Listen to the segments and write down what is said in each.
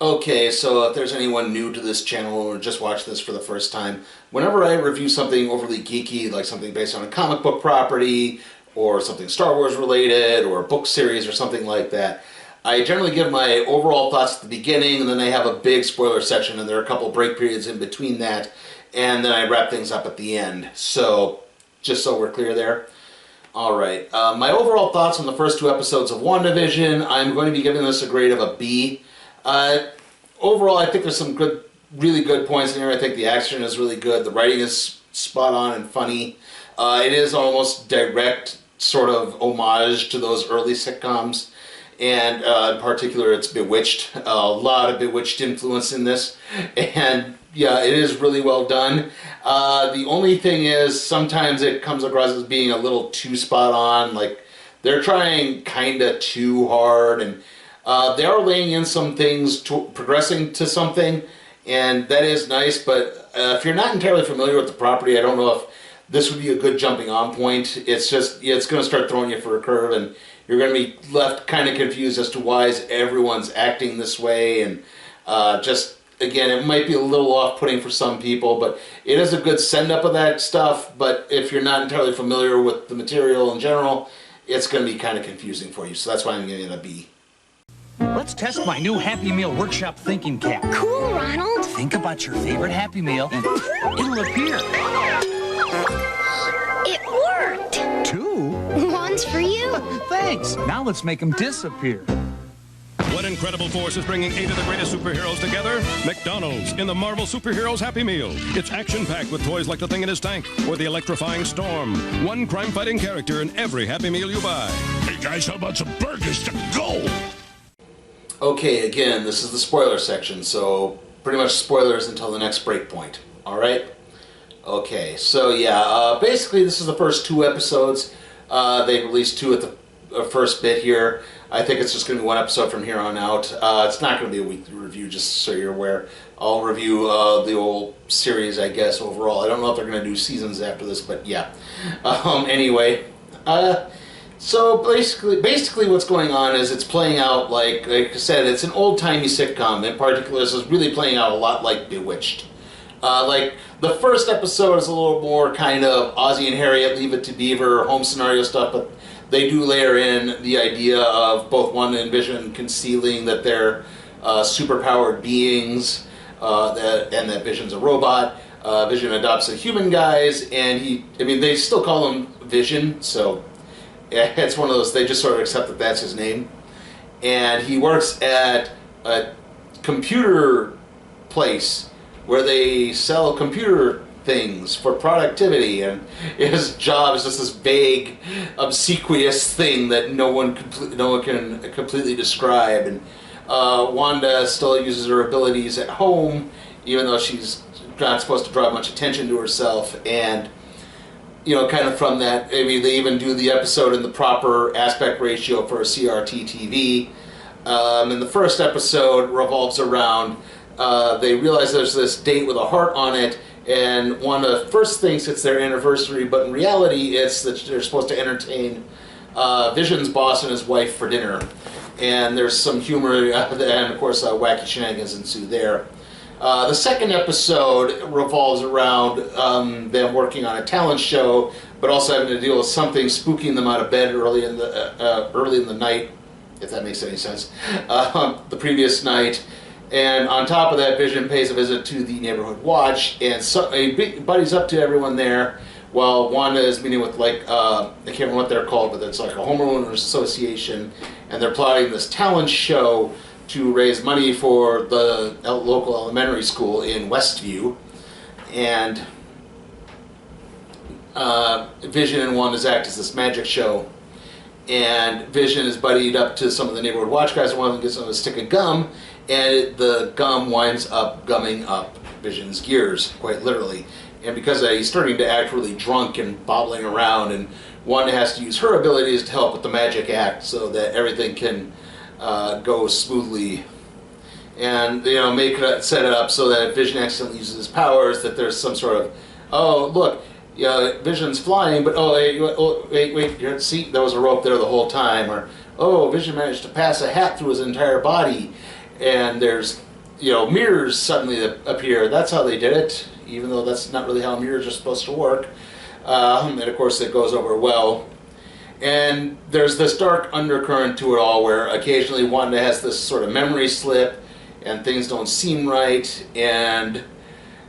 Okay, so if there's anyone new to this channel or just watch this for the first time, whenever I review something overly geeky, like something based on a comic book property, or something Star Wars related, or a book series or something like that, I generally give my overall thoughts at the beginning, and then I have a big spoiler section, and there are a couple break periods in between that, and then I wrap things up at the end. So, just so we're clear there. Alright, my overall thoughts on the first two episodes of WandaVision, I'm going to be giving this a grade of a B. Overall, I think there's some really good points in here. I think the action is really good. The writing is spot on and funny. It is almost direct sort of homage to those early sitcoms. And in particular, it's Bewitched. A lot of Bewitched influence in this. And yeah, it is really well done. The only thing is, sometimes it comes across as being a little too spot on. Like, they're trying kind of too hard, and they are laying in some things, progressing to something, and that is nice, but if you're not entirely familiar with the property, I don't know if this would be a good jumping on point. It's just, it's going to start throwing you for a curve, and you're going to be left kind of confused as to why is everyone's acting this way, and just, again, it might be a little off-putting for some people, but it is a good send-up of that stuff, but if you're not entirely familiar with the material in general, it's going to be kind of confusing for you, so that's why I'm giving it a B. Let's test my new Happy Meal Workshop thinking cap. Cool, Ronald. Think about your favorite Happy Meal and it'll appear. It worked. Two? One's for you. Thanks. Now let's make them disappear. What incredible force is bringing 8 of the greatest superheroes together? McDonald's in the Marvel Superheroes Happy Meal. It's action-packed with toys like the Thing in His Tank or the electrifying Storm. One crime-fighting character in every Happy Meal you buy. Hey guys, how about some burgers to go? Okay, again, this is the spoiler section, so pretty much spoilers until the next break point. Alright? Okay, so yeah, basically this is the first two episodes. They released two at the first bit here. I think it's just going to be one episode from here on out. It's not going to be a weekly review, just so you're aware. I'll review the whole series, I guess, overall. I don't know if they're going to do seasons after this, but yeah. Anyway, so basically what's going on is it's playing out like I said, it's an old-timey sitcom. In particular, this is really playing out a lot like Bewitched. Like, the first episode is a little more kind of Ozzie and Harriet, Leave It to Beaver, home scenario stuff, but they do layer in the idea of both Wanda and Vision concealing that they're superpowered beings, and that Vision's a robot. Vision adopts the human guys, and they still call him Vision, so it's one of those, they just sort of accept that that's his name. And he works at a computer place where they sell computer things for productivity, and his job is just this vague, obsequious thing that no one can completely describe. And Wanda still uses her abilities at home, even though she's not supposed to draw much attention to herself. And kind of from that, they even do the episode in the proper aspect ratio for a CRT TV. And the first episode revolves around, they realize there's this date with a heart on it, and Wanda first thinks it's their anniversary, but in reality it's that they're supposed to entertain Vision's boss and his wife for dinner. And there's some humor, and of course wacky shenanigans ensue there. The second episode revolves around them working on a talent show, but also having to deal with something spooking them out of bed early in the night, if that makes any sense, the previous night. And on top of that, Vision pays a visit to the neighborhood watch, and he buddies up to everyone there while Wanda is meeting with, like, I can't remember what they're called, but it's like a homeowners association, and they're plotting this talent show to raise money for the local elementary school in Westview. And Vision and Wanda's act as this magic show, and Vision is buddied up to some of the neighborhood watch guys, and one of them gets on a stick of gum, and the gum winds up gumming up Vision's gears, quite literally. And because he's starting to act really drunk and bobbling around, and Wanda has to use her abilities to help with the magic act so that everything can go smoothly. And, set it up so that if Vision accidentally uses his powers, that there's some sort of, oh, look, Vision's flying, but wait, see, there was a rope there the whole time, or, oh, Vision managed to pass a hat through his entire body, and there's mirrors suddenly appear. That's how they did it, even though that's not really how mirrors are supposed to work. And of course it goes over well. And there's this dark undercurrent to it all where occasionally Wanda has this sort of memory slip and things don't seem right, and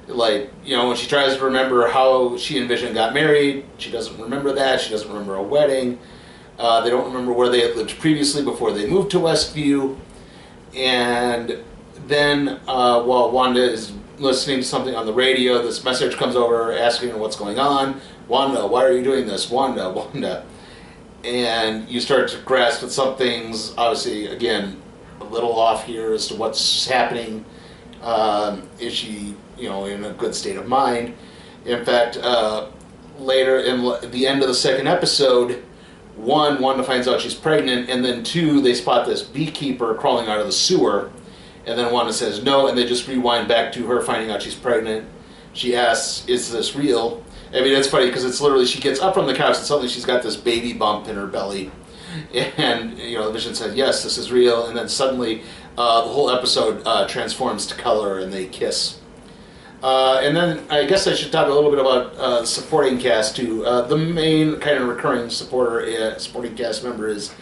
when she tries to remember how she and Vision got married, she doesn't remember that. She doesn't remember a wedding. They don't remember where they had lived previously before they moved to Westview. And then while Wanda is listening to something on the radio, this message comes over asking her what's going on. Wanda, why are you doing this? Wanda, Wanda. And you start to grasp that something's obviously, again, a little off here as to what's happening. Is she, in a good state of mind? In fact, later in the end of the second episode, Wanda finds out she's pregnant, and then 2, they spot this beekeeper crawling out of the sewer, and then Wanda says no, and they just rewind back to her finding out she's pregnant. She asks, is this real? I mean, it's funny because it's literally, she gets up from the couch and suddenly she's got this baby bump in her belly. And, Vision says, yes, this is real. And then suddenly the whole episode transforms to color and they kiss. And then I guess I should talk a little bit about the supporting cast too. The main kind of recurring supporting cast member is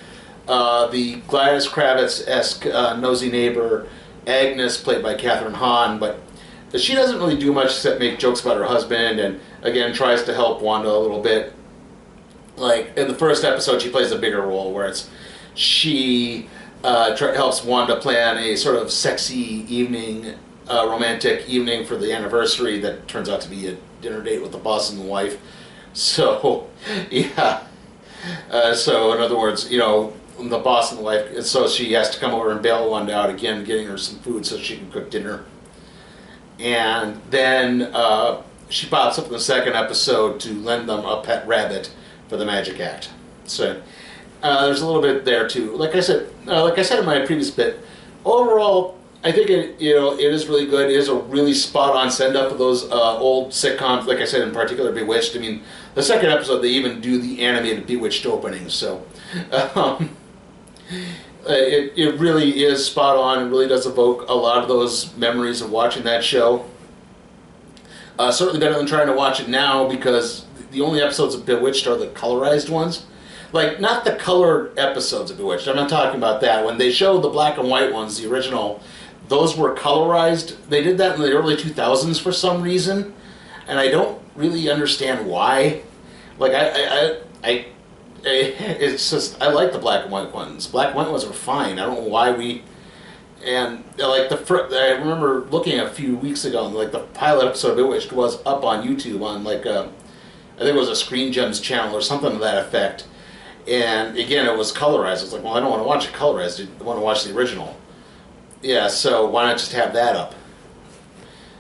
the Gladys Kravitz-esque nosy neighbor, Agnes, played by Katherine Hahn, but she doesn't really do much except make jokes about her husband and, again, tries to help Wanda a little bit. Like, in the first episode, she plays a bigger role where she helps Wanda plan a sort of sexy evening, romantic evening for the anniversary that turns out to be a dinner date with the boss and the wife. So, yeah. So, in other words, the boss and the wife, so she has to come over and bail Wanda out again, getting her some food so she can cook dinner. And then she pops up in the second episode to lend them a pet rabbit for the magic act. So there's a little bit there too. Like I said in my previous bit, overall, I think it is really good. It is a really spot on send up of those old sitcoms. Like I said, in particular, Bewitched. I mean, the second episode they even do the animated Bewitched opening. So. It really is spot on. It really does evoke a lot of those memories of watching that show. Certainly better than trying to watch it now because the only episodes of Bewitched are the colorized ones. Like, not the colored episodes of Bewitched. I'm not talking about that. When they show the black and white ones, the original, those were colorized. They did that in the early 2000s for some reason, and I don't really understand why. Like, it's just, I like the black and white ones. Black and white ones are fine. I don't know why and like I remember looking a few weeks ago, and like the pilot episode of Bewitched was up on YouTube on like I think it was a Screen Gems channel or something to that effect. And again, it was colorized. I was like, well, I don't want to watch it colorized. I want to watch the original. Yeah, so why not just have that up?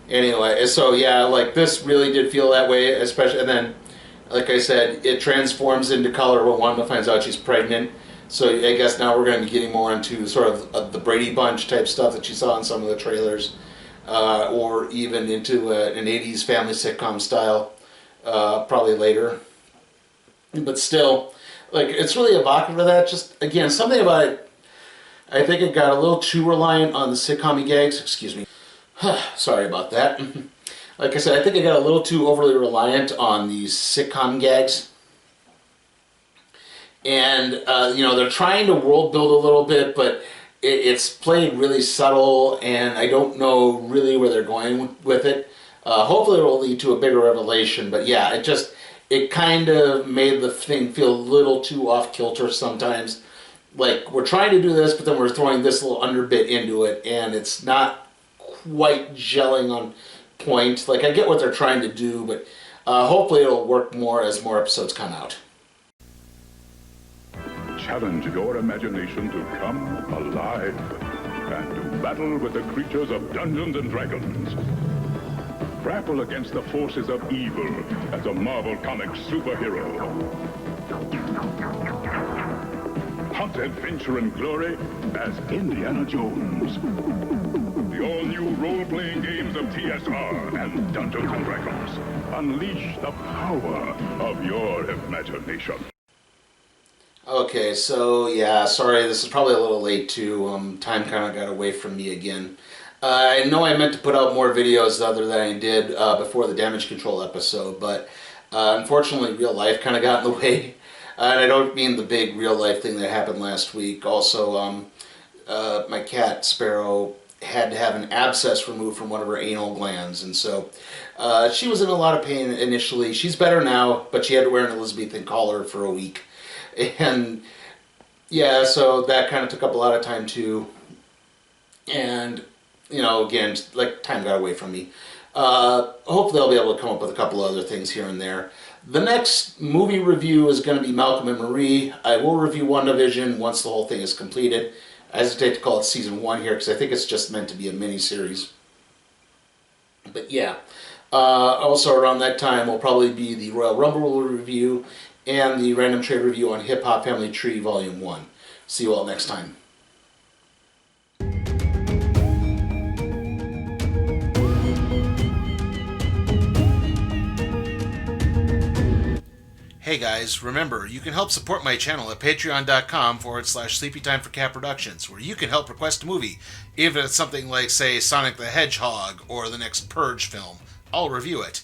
Anyway, so yeah, like this really did feel that way, especially, and then, like I said, it transforms into color when Wanda finds out she's pregnant. So I guess now we're going to be getting more into sort of the Brady Bunch type stuff that you saw in some of the trailers, or even into an 80s family sitcom style, probably later. But still, like, it's really evocative of that. Just, again, something about it, I think it got a little too reliant on the sitcom gags. Excuse me. Sorry about that. Like I said, I think it got a little too overly reliant on these sitcom gags. And, they're trying to world build a little bit, but it's played really subtle, and I don't know really where they're going with it. Hopefully it will lead to a bigger revelation, but yeah, it kind of made the thing feel a little too off-kilter sometimes. Like, we're trying to do this, but then we're throwing this little underbit into it, and it's not quite gelling on point. Like, I get what they're trying to do, but hopefully it'll work more as more episodes come out. Challenge your imagination to come alive and to battle with the creatures of Dungeons and Dragons. Grapple against the forces of evil as a Marvel Comics superhero. Hunt adventure and glory as Indiana Jones. The all-new role-playing games of TSR and Dungeons and Dragons. Unleash the power of your imagination. Okay, so yeah, sorry, this is probably a little late too. Time kind of got away from me again. I know I meant to put out more videos other than I did before the damage control episode, but unfortunately real life kind of got in the way. And I don't mean the big real life thing that happened last week. Also, my cat, Sparrow, had to have an abscess removed from one of her anal glands, and so she was in a lot of pain initially. She's better now, but she had to wear an Elizabethan collar for a week. And yeah, so that kind of took up a lot of time too. And, you know, again, like, time got away from me. Hopefully I'll be able to come up with a couple other things here and there. The next movie review is going to be Malcolm and Marie. I will review WandaVision once the whole thing is completed. I hesitate to call it season 1 here because I think it's just meant to be a mini-series. But yeah. Also around that time will probably be the Royal Rumble review and the Random Trade review on Hip Hop Family Tree Volume 1. See you all next time. Hey guys, remember, you can help support my channel at patreon.com/SleepyTimeForCat Productions, where you can help request a movie, even if it's something like, say, Sonic the Hedgehog or the next Purge film. I'll review it.